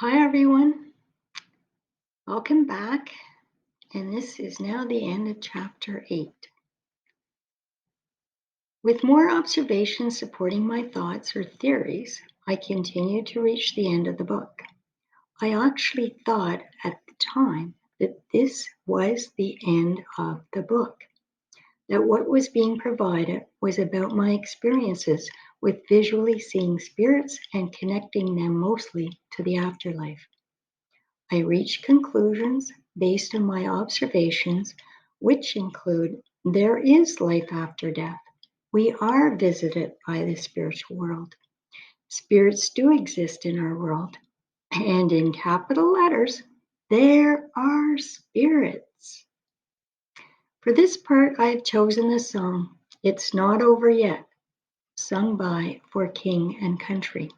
Hi everyone, welcome back. And this is now the end of Chapter 8. With more observations supporting my thoughts or theories, I continue to reach the end of the book. I actually thought at the time that this was the end of the book, that what was being provided was about my experiences with visually seeing spirits and connecting them mostly to the afterlife. I reach conclusions based on my observations, which include there is life after death. We are visited by the spiritual world. Spirits do exist in our world. And in capital letters, there are spirits. For this part, I have chosen the song, It's Not Over Yet, sung by For King and Country.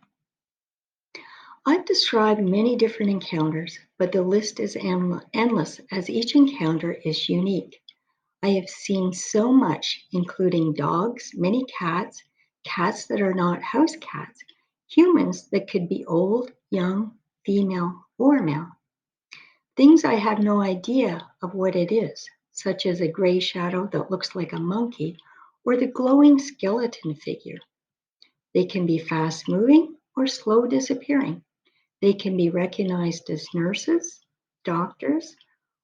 I've described many different encounters, but the list is endless as each encounter is unique. I have seen so much, including dogs, many cats, cats that are not house cats, humans that could be old, young, female, or male. Things I have no idea of what it is, such as a gray shadow that looks like a monkey or the glowing skeleton figure. They can be fast moving or slow disappearing. They can be recognized as nurses, doctors,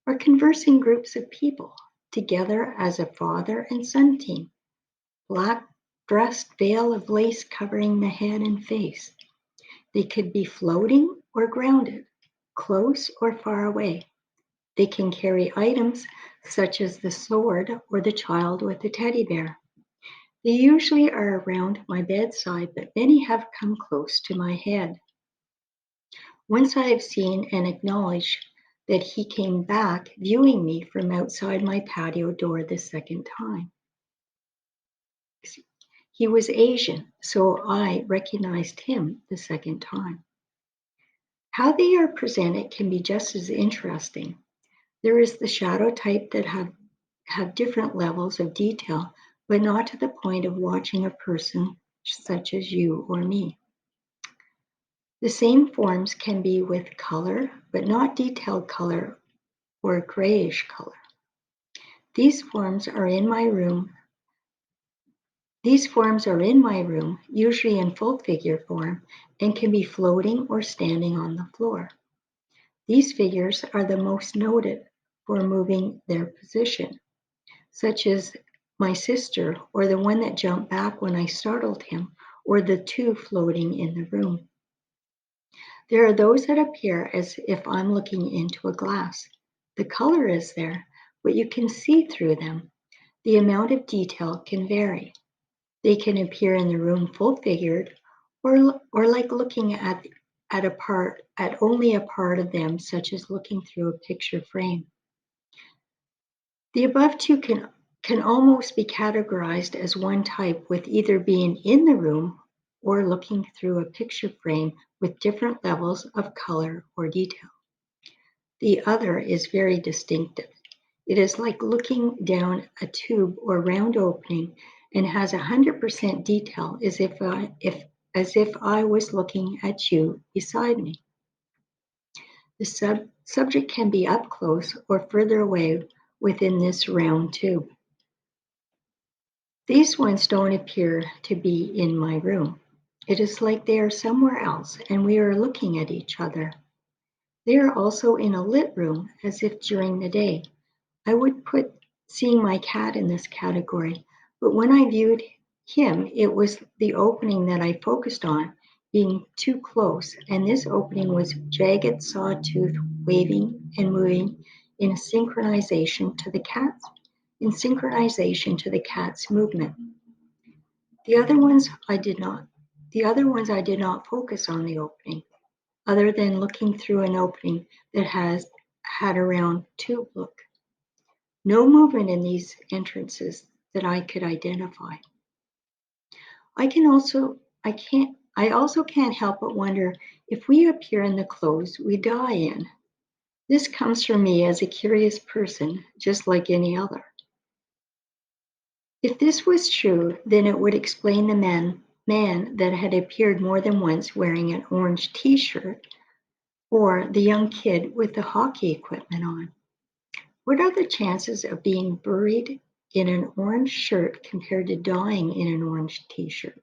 or conversing groups of people together as a father and son team. Black dressed veil of lace covering the head and face. They could be floating or grounded, close or far away. They can carry items such as the sword or the child with the teddy bear. They usually are around my bedside, but many have come close to my head. Once I have seen and acknowledged that he came back viewing me from outside my patio door the second time. He was Asian, so I recognized him the second time. How they are presented can be just as interesting. There is the shadow type that have different levels of detail, but not to the point of watching a person such as you or me. The same forms can be with color, but not detailed color or grayish color. These forms are in my room. Usually in full figure form, and can be floating or standing on the floor. These figures are the most noted for moving their position, such as my sister or the one that jumped back when I startled him, or the two floating in the room. There are those that appear as if I'm looking into a glass. The color is there, but you can see through them. The amount of detail can vary. They can appear in the room full figured, or like looking at only a part of them, such as looking through a picture frame. The above two can almost be categorized as one type, with either being in the room or looking through a picture frame with different levels of color or detail. The other is very distinctive. It is like looking down a tube or round opening and has 100% detail as if I was looking at you beside me. The subject can be up close or further away within this round tube. These ones don't appear to be in my room. It is like they are somewhere else and we are looking at each other. They are also in a lit room as if during the day. I would put seeing my cat in this category, but when I viewed him, it was the opening that I focused on being too close, and this opening was jagged sawtooth waving and moving in synchronization to the cat's movement. The other ones I did not. The other ones I did not focus on the opening, other than looking through an opening that had around tube look. No movement in these entrances that I could identify. I also can't help but wonder if we appear in the clothes we die in. This comes from me as a curious person, just like any other. If this was true, then it would explain the man that had appeared more than once wearing an orange t-shirt Or the young kid with the hockey equipment on. What are the chances of being buried in an orange shirt compared to dying in an orange t-shirt?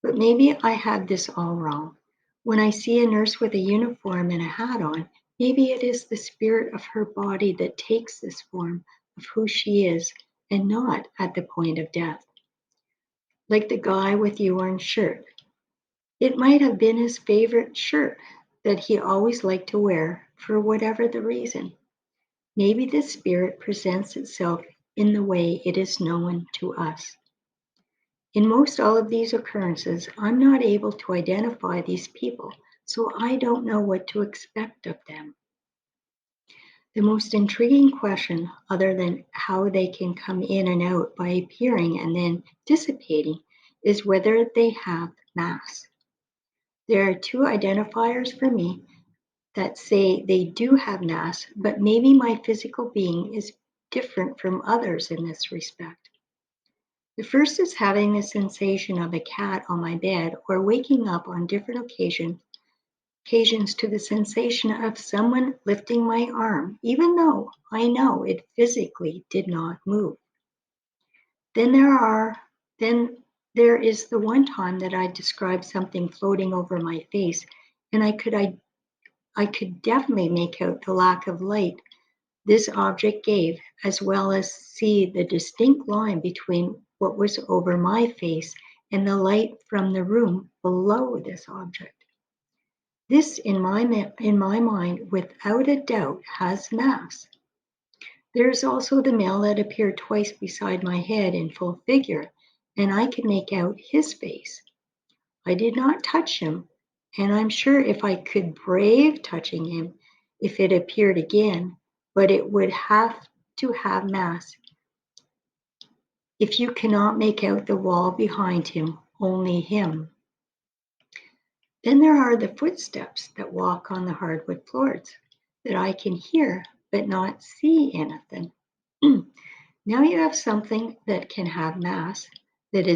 But maybe I have this all wrong. When I see a nurse with a uniform and a hat on, maybe it is the spirit of her body that takes this form of who she is and not at the point of death. Like the guy with the orange shirt. It might have been his favorite shirt that he always liked to wear for whatever the reason. Maybe the spirit presents itself in the way it is known to us. In most all of these occurrences, I'm not able to identify these people, so I don't know what to expect of them. The most intriguing question, other than how they can come in and out by appearing and then dissipating, is whether they have mass. There are two identifiers for me that say they do have mass, but maybe my physical being is different from others in this respect. The first is having the sensation of a cat on my bed or waking up on different occasions to the sensation of someone lifting my arm, even though I know it physically did not move. Then there is the one time that I described something floating over my face, and I could definitely make out the lack of light this object gave, as well as see the distinct line between what was over my face and the light from the room below this object. This, in my mind, without a doubt, has mass. There is also the male that appeared twice beside my head in full figure, and I could make out his face. I did not touch him, and I'm sure if I could brave touching him, if it appeared again, but it would have to have mass. If you cannot make out the wall behind him, only him. Then there are the footsteps that walk on the hardwood floors that I can hear but not see anything. Now you have something that can have mass, that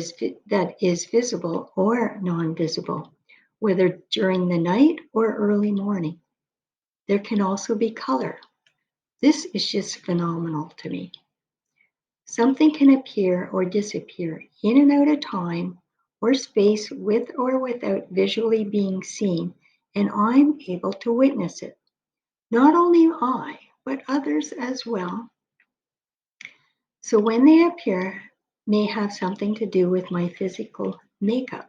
is visible or non-visible, whether during the night or early morning. There can also be color. This is just phenomenal to me. Something can appear or disappear in and out of time or space with or without visually being seen, and I'm able to witness it. Not only I, but others as well. So when they appear, may have something to do with my physical makeup,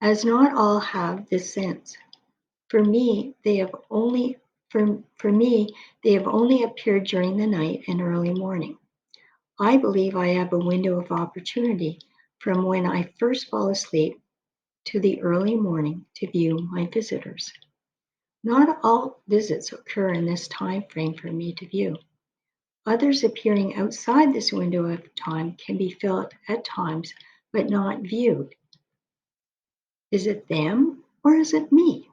as not all have this sense. For me, they have only appeared during the night and early morning. I believe I have a window of opportunity from when I first fall asleep to the early morning to view my visitors. Not all visits occur in this time frame for me to view. Others appearing outside this window of time can be felt at times, but not viewed. Is it them or is it me?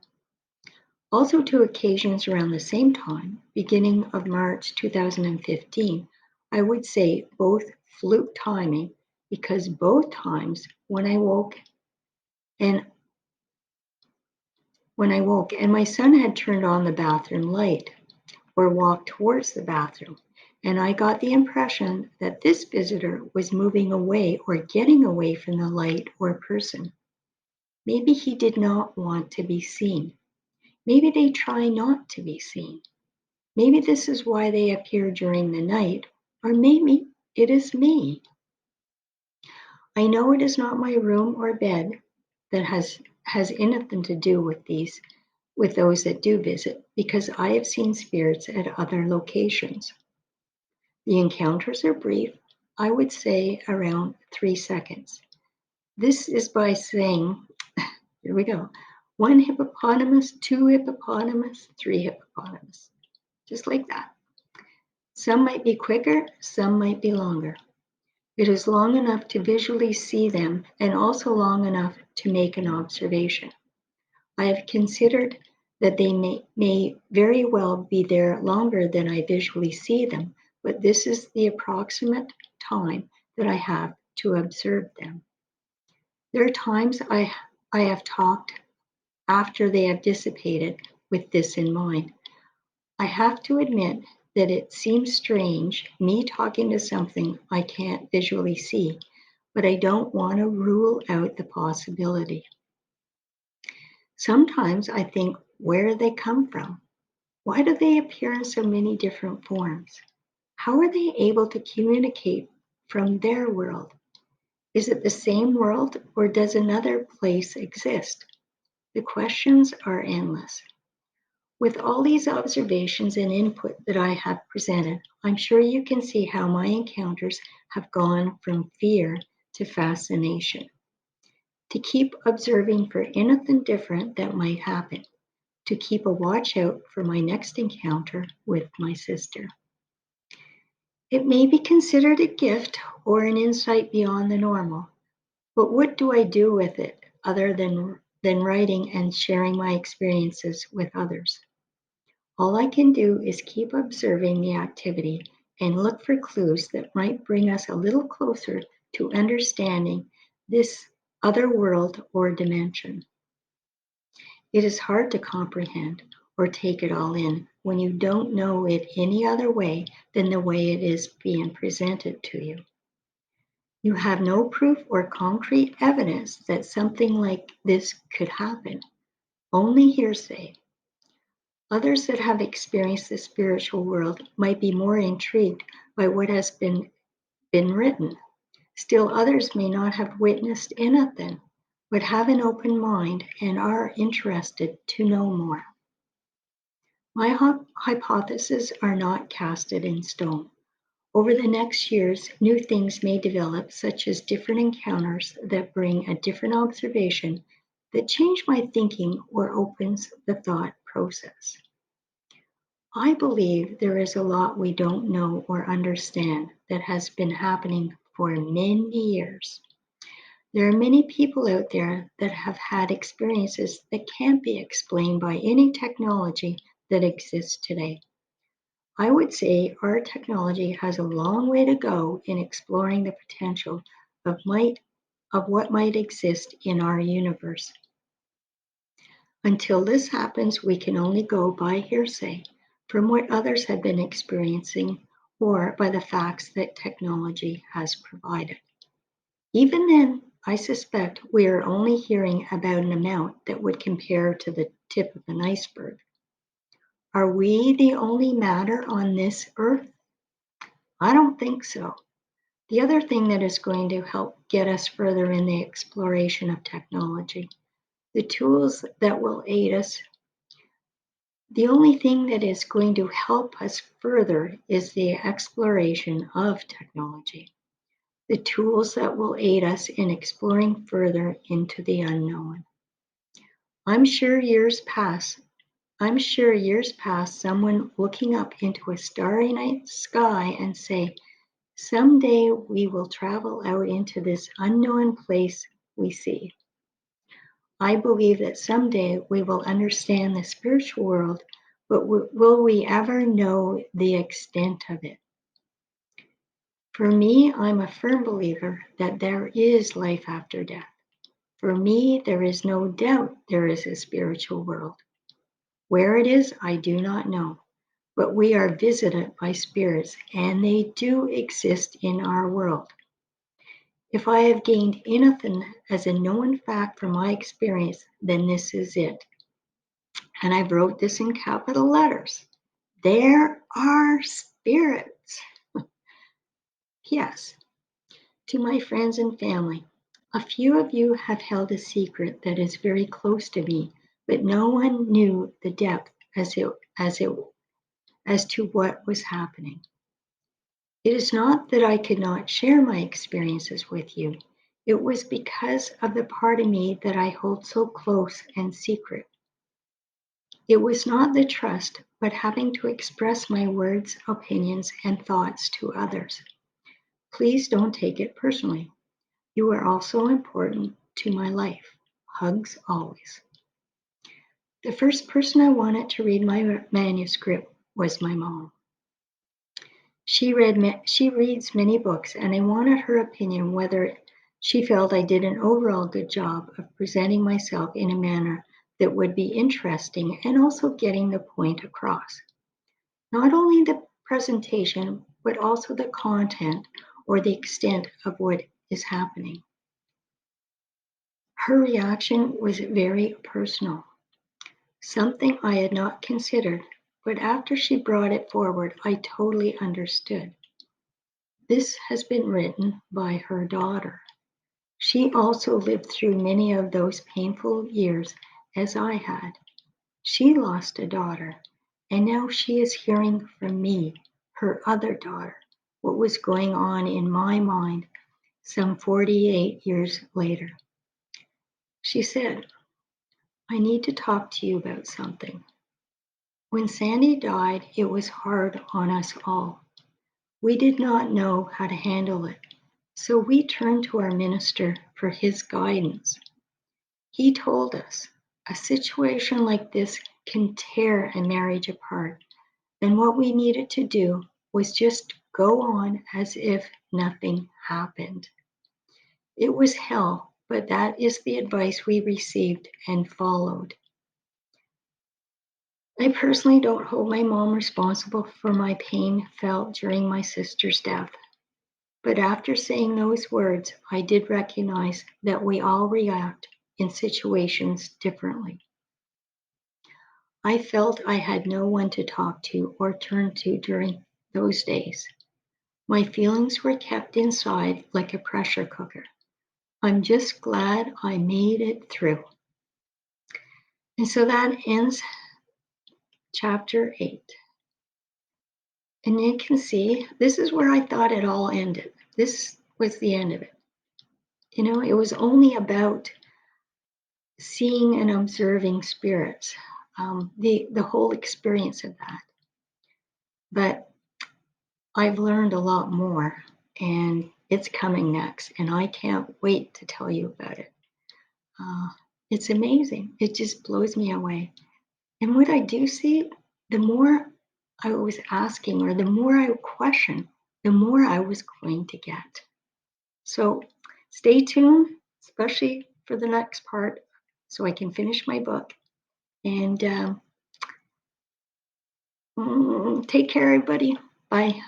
Also, two occasions around the same time, beginning of March 2015, I would say both fluke timing because both times when I woke and my son had turned on the bathroom light or walked towards the bathroom, and I got the impression that this visitor was moving away or getting away from the light or person. Maybe he did not want to be seen. Maybe they try not to be seen. Maybe this is why they appear during the night, or maybe it is me. I know it is not my room or bed that has anything to do with those that do visit, because I have seen spirits at other locations. The encounters are brief, I would say around 3 seconds. This is by saying, here we go, 1 hippopotamus, 2 hippopotamus, 3 hippopotamus, just like that. Some might be quicker, some might be longer. It is long enough to visually see them and also long enough to make an observation. I have considered that they may very well be there longer than I visually see them, but this is the approximate time that I have to observe them. There are times I have talked after they have dissipated, with this in mind. I have to admit that it seems strange, me talking to something I can't visually see, but I don't want to rule out the possibility. Sometimes I think, where do they come from? Why do they appear in so many different forms? How are they able to communicate from their world? Is it the same world or does another place exist? The questions are endless. With all these observations and input that I have presented, I'm sure you can see how my encounters have gone from fear to fascination. To keep observing for anything different that might happen, to keep a watch out for my next encounter with my sister. It may be considered a gift or an insight beyond the normal, but what do I do with it other than writing and sharing my experiences with others? All I can do is keep observing the activity and look for clues that might bring us a little closer to understanding this other world or dimension. It is hard to comprehend or take it all in when you don't know it any other way than the way it is being presented to you. You have no proof or concrete evidence that something like this could happen, only hearsay. Others that have experienced the spiritual world might be more intrigued by what has been written. Still, others may not have witnessed anything, but have an open mind and are interested to know more. My hypotheses are not casted in stone. Over the next years, new things may develop, such as different encounters that bring a different observation that change my thinking or opens the thought process. I believe there is a lot we don't know or understand that has been happening for many years. There are many people out there that have had experiences that can't be explained by any technology that exists today. I would say our technology has a long way to go in exploring the potential of what might exist in our universe. Until this happens, we can only go by hearsay from what others have been experiencing or by the facts that technology has provided. Even then, I suspect we are only hearing about an amount that would compare to the tip of an iceberg. Are we the only matter on this earth? I don't think so. The other thing that is going to help get us further in the exploration of technology, the tools that will aid us, the only thing that is going to help us further is the exploration of technology, the tools that will aid us in exploring further into the unknown. I'm sure years past someone looking up into a starry night sky and say, someday we will travel out into this unknown place we see. I believe that someday we will understand the spiritual world, but will we ever know the extent of it? For me, I'm a firm believer that there is life after death. For me, there is no doubt there is a spiritual world. Where it is, I do not know, but we are visited by spirits and they do exist in our world. If I have gained anything as a known fact from my experience, then this is it. And I wrote this in capital letters. There are spirits. Yes, to my friends and family, a few of you have held a secret that is very close to me, but no one knew the depth as to what was happening. It is not that I could not share my experiences with you. It was because of the part of me that I hold so close and secret. It was not the trust, but having to express my words, opinions, and thoughts to others. Please don't take it personally. You are also important to my life. Hugs always. The first person I wanted to read my manuscript was my mom. She reads many books, and I wanted her opinion whether she felt I did an overall good job of presenting myself in a manner that would be interesting and also getting the point across. Not only the presentation, but also the content or the extent of what is happening. Her reaction was very personal, something I had not considered, but after she brought it forward, I totally understood. This has been written by her daughter. She also lived through many of those painful years as I had. She lost a daughter, and now she is hearing from me, her other daughter, what was going on in my mind some 48 years later. She said, I need to talk to you about something. When Sandy died, it was hard on us all. We did not know how to handle it, so we turned to our minister for his guidance. He told us, a situation like this can tear a marriage apart, and what we needed to do was just go on as if nothing happened. It was hell, but that is the advice we received and followed. I personally don't hold my mom responsible for my pain felt during my sister's death. But after saying those words, I did recognize that we all react in situations differently. I felt I had no one to talk to or turn to during those days. My feelings were kept inside like a pressure cooker. I'm just glad I made it through. And so that ends chapter 8. And you can see, this is where I thought it all ended. This was the end of it. You know, it was only about seeing and observing spirits, the whole experience of that. But I've learned a lot more, and it's coming next, and I can't wait to tell you about it. It's amazing. It just blows me away. And what I do see, the more I was asking or the more I questioned, the more I was going to get. So stay tuned, especially for the next part, so I can finish my book. And take care, everybody. Bye.